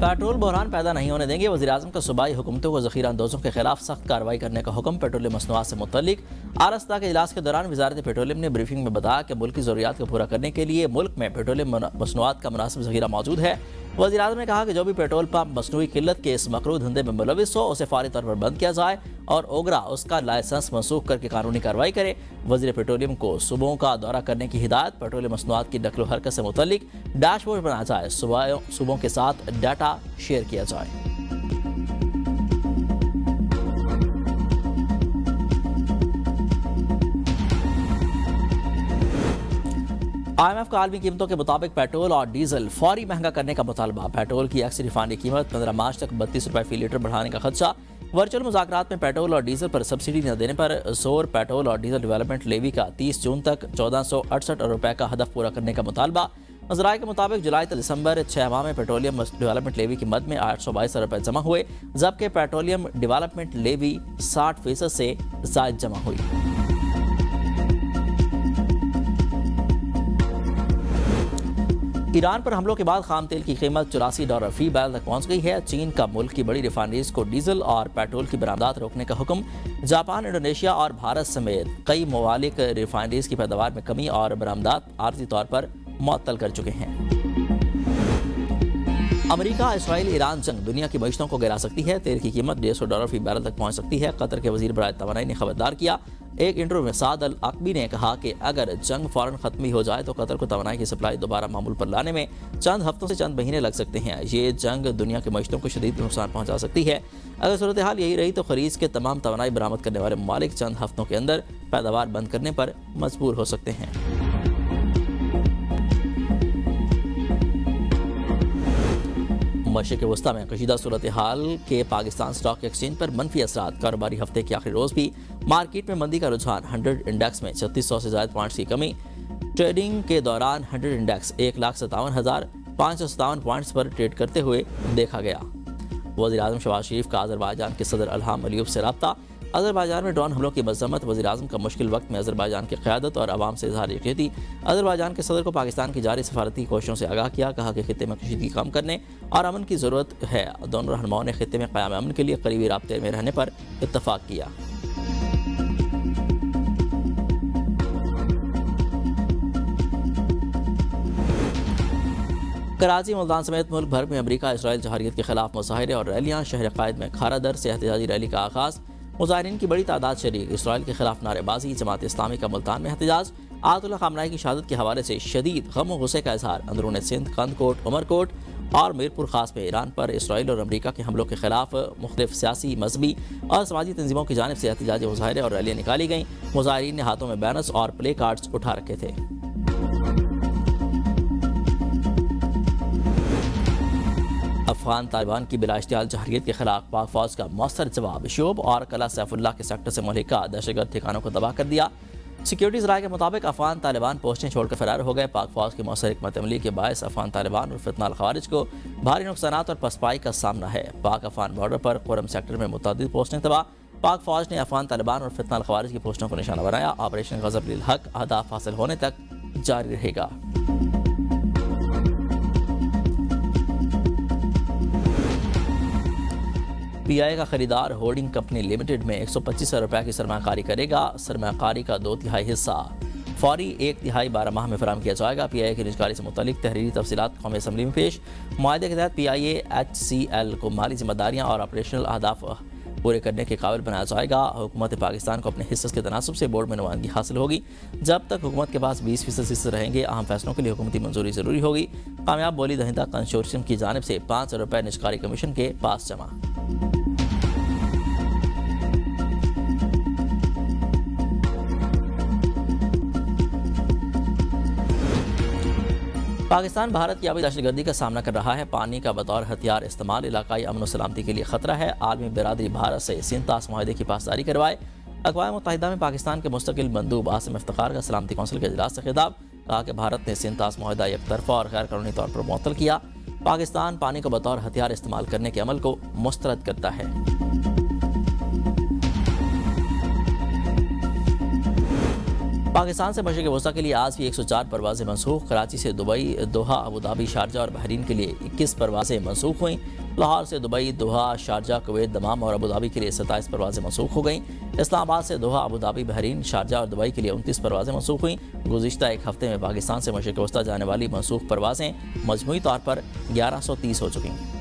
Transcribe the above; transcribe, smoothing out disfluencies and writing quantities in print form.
Petrol बहरान पैदा नहीं होने देंगे। वज़ीर-ए-आज़म का सूबाई हुकूमतों को ज़ख़ीरा अंदोज़ों के खिलाफ सख्त कार्रवाई करने का हुक्म। पेट्रोलियम मसनूआत से मुतल्लिक आरस्ता के इजलास के दौरान वज़ारत पेट्रोलियम ने ब्रीफिंग में बताया कि मुल्क की ज़रूरियात को पूरा करने के लिए मुल्क में पेट्रोलियम मसनूआत का मुनासिब ज़ख़ीरा मौजूद है। वज़ीर-ए-आज़म ने कहा कि जो भी पेट्रोल पंप मसनूई किल्लत के इस मकरूह धंधे में मुलविस हो उसे फौरी तौर पर बंद किया जाए और ओगरा उसका लाइसेंस मनसूख करके कानूनी कार्रवाई करे। वज़ीर पेट्रोलियम को सूबों का दौरा करने की हिदायत। पेट्रोलियम मसनूआत की नकलो हरकत से मुतल्लिक डैशबोर्ड बनाया जाए, सूबों के साथ डाटा शेयर किया जाए। IMF का आलमी कीमतों के मुताबिक पेट्रोल और डीजल फौरी महंगा करने का मुतालबा। पेट्रोल की एक्स रिफाइनरी कीमत 15 मार्च तक 32 रुपये फी लीटर बढ़ाने का खदशा। वर्चुअल मुज़ाकरात में पेट्रोल और डीजल पर सब्सिडी न देने पर जोर। पेट्रोल और डीजल डेवलपमेंट लेवी का 30 जून तक 1468 रुपये का हदफ पूरा करने का मुतालबा। नजराए के मुताबिक जुलाई से दिसंबर 6 माह में पेट्रोलियम डेवलपमेंट लेवी की मद में 822 रुपये जमा हुए, जबकि पेट्रोलियम डेवलपमेंट लेवी 60% से ज़ायद जमा हुई। ईरान पर हमलों के बाद खाम तेल की कीमत $84 फी बैरल तक पहुंच गई है। चीन का मुल्क की बड़ी रिफाइनरीज को डीजल और पेट्रोल की बरामदात रोकने का हुक्म। जापान, इंडोनेशिया और भारत समेत कई ममालिक रिफाइनरीज की पैदावार में कमी और बरामदात आर्जी तौर पर मुअत्तल कर चुके हैं। अमेरिका इसराइल ईरान जंग दुनिया की मईशतों को गिरा सकती है। तेल की कीमत $150 फी बैरल तक पहुंच सकती है। कतर के वजीर बराए तवानाई ने खबरदार किया। एक इंटरव्यू में साद अल अकबी ने कहा कि अगर जंग फौरन खत्म ही हो जाए तो कतर को तवानाई की सप्लाई दोबारा मामूल पर लाने में चंद हफ्तों से चंद महीने लग सकते हैं। ये जंग दुनिया के मईशतों को शदीद नुकसान पहुंचा सकती है। अगर सूरत हाल यही रही तो खरीज के तमाम तवानाई बरामद करने वाले ममालिक चंद हफ्तों के अंदर पैदावार बंद करने पर मजबूर हो सकते हैं। मशरिक़ वस्ता में कशीदा सूरत हाल के पाकिस्तान स्टॉक एक्सचेंज पर मनफी असरात। कारोबारी हफ्ते के आखिरी रोज़ भी मार्केट में मंदी का रुझान। 100 इंडेक्स में 3600 से ज़ायद पॉइंट्स की कमी। ट्रेडिंग के दौरान 100 इंडेक्स 1,57,557 पॉइंट्स पर ट्रेड करते हुए देखा गया। वज़ीर-ए-आज़म शहबाज शरीफ का अज़रबाईजान के सदर इल्हाम अलीयव से रब्ता। अज़रबाईजान में ड्रोन हमलों की मज़म्मत। वज़ीर-ए-आज़म का मुश्किल वक्त में अज़रबाईजान की क़यादत और आवाम से इज़हार यकीनती। अज़रबाईजान के सदर को पाकिस्तान की जारी सफारती कोशिशों से आगाह किया। कहा कि खित्ते में कशीदगी कम करने और अमन की ज़रूरत है। दोनों रहनुमाओं ने खित्ते में क़याम अमन के लिए करीबी राब्ते में रहने पर इत्तफ़ाक़ किया। कराची, मुल्तान समेत मुल्क भर में अमरीका इसराइल जहारियत के खिलाफ मुजाहिरे और रैलियाँ। शहर कायद में खारा दर से एहतजाजी रैली का आगाज़। मुजाहिरीन की बड़ी तादाद शरीक। इसराइल के खिलाफ नारेबाजी। जमात इस्लामी का मुल्तान में एहतजाज। आयतुल्लाह ख़ामनेई की शहादत के हवाले से शदीद गम और गुस्से का इजहार। अंदरून सिंध, कंदकोट, उमरकोट और मीरपुर खास में ईरान पर इसराइल और अमरीका के हमलों के खिलाफ मुख्तलिफ सियासी, मजहबी और समाजी तंजीमों की जानिब से एहतजाजी मुजाहिरे और रैलियाँ निकाली गईं। मुजाहिरीन ने हाथों में बैनर्स और प्ले कार्ड्स उठा रखे थे। अफगान तालिबान की बिलाइश्तियाल जहरियत के खिलाफ पाक फौज का मौसर जवाब। शोब और कला सैफुल्लाह के सेक्टर से मुल्हिका दहशतगर्द ठिकानों को तबाह कर दिया। सिक्योरिटीज़ राय के मुताबिक अफगान तालिबान पोस्टें छोड़कर फरार हो गए। पाक फौज की मौसर हिकमत अमली के बायस अफगान तालिबान और फितनाल खवारिज को भारी नुकसान और पसपाई का सामना है। पाक अफगान बॉर्डर पर कुरम सेक्टर में मुतअद्दिद पोस्टें तबाह। पाक फौज ने अफगान तालिबान और फितनाल खवारिज की पोस्टों को निशाना बनाया। ऑपरेशन गज़ब लिल हक अहदाफ हासिल होने तक जारी रहेगा। PI का खरीदार होल्डिंग कंपनी लिमिटेड में 125 रुपये की सरमाकारी करेगा। सरमाकारी का 2/3 हिस्सा फौरी 1/3 12 माह में फराहम किया जाएगा। PIA की निजकारी से मुतालिक तहरीरी तफसीलात कौमी असम्बली में पेश। मुआहदे के तहत PIA HCL को माली जिम्मेदारियाँ और ऑपरेशनल अहदाफ पूरे करने के काबिल बनाया जाएगा। हुकूमत पाकिस्तान को अपने हिस्से के तनासब से बोर्ड में नुमाइंदगी हासिल होगी। जब तक हुकूमत के पास 20% हिस्से रहेंगे, अहम फैसलों के लिए हुकूमती मंजूरी ज़रूरी होगी। कामयाब बोली दहिंदा कंसोर्शियम की जानिब से 5 रुपये निजकारी कमीशन के पास जमा। पाकिस्तान भारत की आबी दहशतगर्दी का सामना कर रहा है। पानी का बतौर हथियार इस्तेमाल इलाकाई अमन और सलामती के लिए खतरा है। आलमी बिरादरी भारत से सिंतास मुआहदे की पासदारी करवाए। अक़वाम मुत्तहिदा में पाकिस्तान के मुस्तकिल मंदूब आसिम इफ्तिखार का सलामती कौंसिल के इजलास से खिताब। कहा कि भारत ने सिंतास मुआहदा एक तरफा और गैर कानूनी तौर पर मुअत्तल किया। पाकिस्तान पानी को बतौर हथियार इस्तेमाल करने के अमल को मुस्तरद करता है। पाकिस्तान से मशरिक़ वस्ता के लिए आज भी 104 परवाज़ें मनसूख। कराची से दुबई, दोहा, अबू धाबी, शारजा और बहरीन के लिए 21 परवाज़ें मनसूख हुई। लाहौर से दुबई, दोहा, शारजा, कुवैत, दमाम और अबू धाबी के लिए 27 परवाज़ें मनसूख हो गईं। इस्लामाबाद से दोहा, अबू धाबी, बहरीन, शारजा और दुबई के लिए 29 परवाज़ें मनसूख हुई। गुज़िश्ता एक हफ्ते में पाकिस्तान से मशरिक़ वस्ता जाने वाली मनसूख परवाज़ें मजमूई तौर पर 1130 हो चुकी हैं।